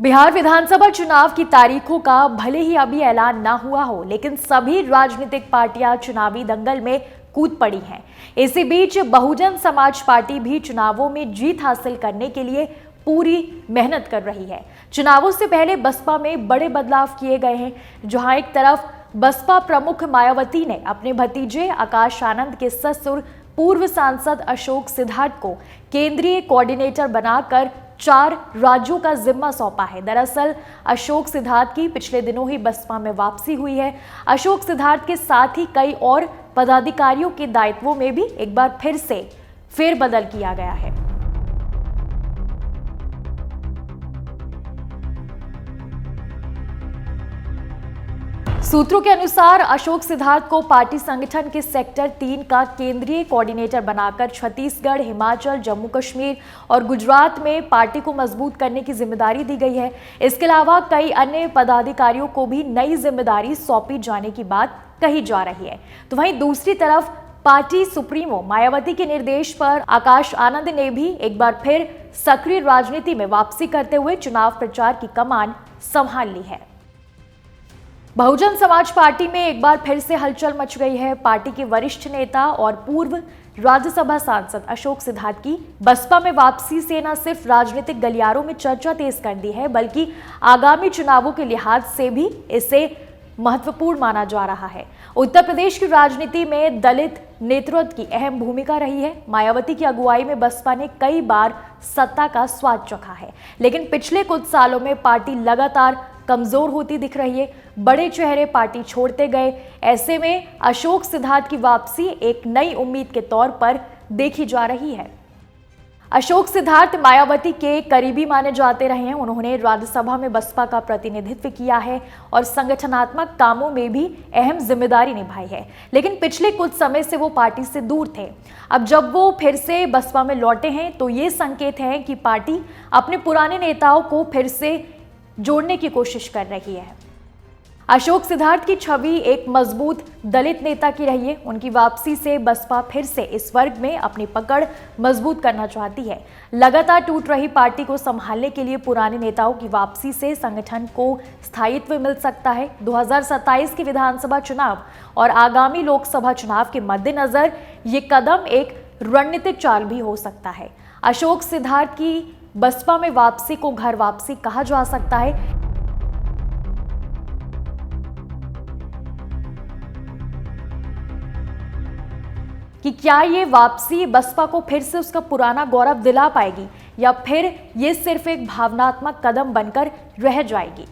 बिहार विधानसभा चुनाव की तारीखों का भले ही अभी ऐलान ना हुआ हो, लेकिन सभी राजनीतिक पार्टियां चुनावी दंगल में कूद पड़ी हैं। इसी बीच बहुजन समाज पार्टी भी चुनावों में जीत हासिल करने के लिए पूरी मेहनत कर रही है। चुनावों से पहले बसपा में बड़े बदलाव किए गए हैं। जहां एक तरफ बसपा प्रमुख मायावती ने अपने भतीजे आकाश आनंद के ससुर पूर्व सांसद अशोक सिद्धार्थ को केंद्रीय कोऑर्डिनेटर बनाकर 4 राज्यों का जिम्मा सौंपा है। दरअसल अशोक सिद्धार्थ की पिछले दिनों ही बसपा में वापसी हुई है। अशोक सिद्धार्थ के साथ ही कई और पदाधिकारियों के दायित्वों में भी एक बार फिर से फेरबदल किया गया है। सूत्रों के अनुसार अशोक सिद्धार्थ को पार्टी संगठन के सेक्टर 3 का केंद्रीय कोऑर्डिनेटर बनाकर छत्तीसगढ़, हिमाचल, जम्मू कश्मीर और गुजरात में पार्टी को मजबूत करने की जिम्मेदारी दी गई है। इसके अलावा कई अन्य पदाधिकारियों को भी नई जिम्मेदारी सौंपी जाने की बात कही जा रही है। तो वहीं दूसरी तरफ पार्टी सुप्रीमो मायावती के निर्देश पर आकाश आनंद ने भी एक बार फिर सक्रिय राजनीति में वापसी करते हुए चुनाव प्रचार की कमान संभाल ली है। बहुजन समाज पार्टी में एक बार फिर से हलचल मच गई है। पार्टी के वरिष्ठ नेता और पूर्व राज्यसभा सांसद अशोक सिद्धार्थ की बसपा में वापसी से न सिर्फ राजनीतिक गलियारों में चर्चा तेज कर दी है, बल्कि आगामी चुनावों के लिहाज से भी इसे महत्वपूर्ण माना जा रहा है। उत्तर प्रदेश की राजनीति में दलित नेतृत्व की अहम भूमिका रही है। मायावती की अगुवाई में बसपा ने कई बार सत्ता का स्वाद चखा है, लेकिन पिछले कुछ सालों में पार्टी लगातार कमजोर होती दिख रही है। बड़े चेहरे पार्टी छोड़ते गए। ऐसे में अशोक सिद्धार्थ की वापसी एक नई उम्मीद के तौर पर देखी जा रही है। अशोक सिद्धार्थ मायावती के करीबी माने जाते रहे हैं। उन्होंने राज्यसभा में बसपा का प्रतिनिधित्व किया है और संगठनात्मक कामों में भी अहम जिम्मेदारी निभाई है, लेकिन पिछले कुछ समय से वो पार्टी से दूर थे। अब जब वो फिर से बसपा में लौटे हैं तो ये संकेत है कि पार्टी अपने पुराने नेताओं को फिर से जोड़ने की कोशिश कर रही है। अशोक सिद्धार्थ की छवि एक मजबूत दलित नेता की रही है। उनकी वापसी से बसपा फिर से इस वर्ग में अपनी पकड़ मजबूत करना चाहती है। लगातार टूट रही पार्टी को संभालने के लिए पुराने नेताओं की वापसी से संगठन को स्थायित्व मिल सकता है। 2027 के विधानसभा चुनाव और आगामी लोकसभा चुनाव के मद्देनजर ये कदम एक रणनीतिक चाल भी हो सकता है। अशोक सिद्धार्थ की बसपा में वापसी को घर वापसी कहा जा सकता है। कि क्या ये वापसी बसपा को फिर से उसका पुराना गौरव दिला पाएगी या फिर ये सिर्फ एक भावनात्मक कदम बनकर रह जाएगी।